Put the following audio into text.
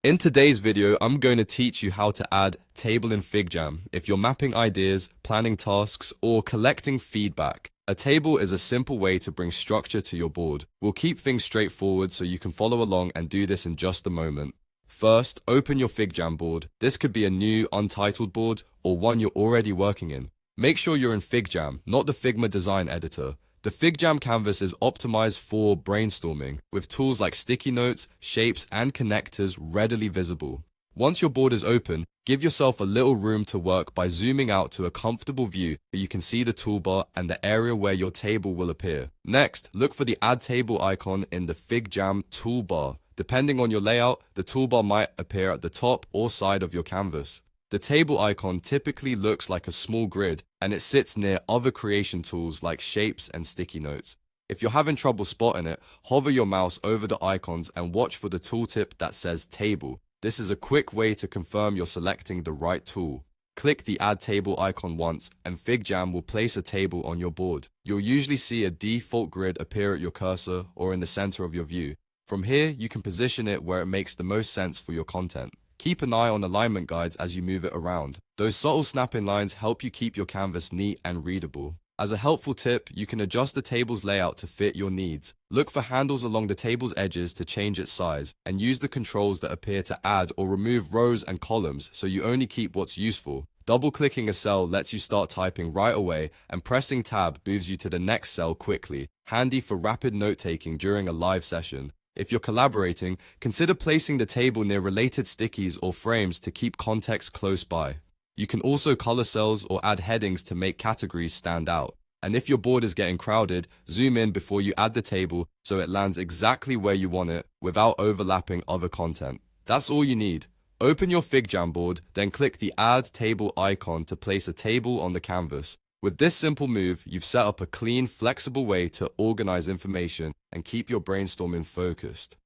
In today's video, I'm going to teach you how to add table in FigJam if you're mapping ideas, planning tasks, or collecting feedback. A table is a simple way to bring structure to your board. We'll keep things straightforward so you can follow along and do this in just a moment. First, open your FigJam board. This could be a new, untitled board or one you're already working in. Make sure you're in FigJam, not the Figma design editor. The FigJam canvas is optimized for brainstorming, with tools like sticky notes, shapes, and connectors readily visible. Once your board is open, give yourself a little room to work by zooming out to a comfortable view where you can see the toolbar and the area where your table will appear. Next, look for the Add Table icon in the FigJam toolbar. Depending on your layout, the toolbar might appear at the top or side of your canvas. The table icon typically looks like a small grid, and it sits near other creation tools like shapes and sticky notes. If you're having trouble spotting it, hover your mouse over the icons and watch for the tooltip that says Table. This is a quick way to confirm you're selecting the right tool. Click the Add Table icon once, and FigJam will place a table on your board. You'll usually see a default grid appear at your cursor or in the center of your view. From here, you can position it where it makes the most sense for your content. Keep an eye on alignment guides as you move it around. Those subtle snap-in lines help you keep your canvas neat and readable. As a helpful tip, you can adjust the table's layout to fit your needs. Look for handles along the table's edges to change its size, and use the controls that appear to add or remove rows and columns so you only keep what's useful. Double-clicking a cell lets you start typing right away, and pressing Tab moves you to the next cell quickly, handy for rapid note-taking during a live session. If you're collaborating, consider placing the table near related stickies or frames to keep context close by. You can also color cells or add headings to make categories stand out. And if your board is getting crowded, zoom in before you add the table so it lands exactly where you want it without overlapping other content. That's all you need. Open your FigJam board, then click the Add Table icon to place a table on the canvas. With this simple move, you've set up a clean, flexible way to organize information and keep your brainstorming focused.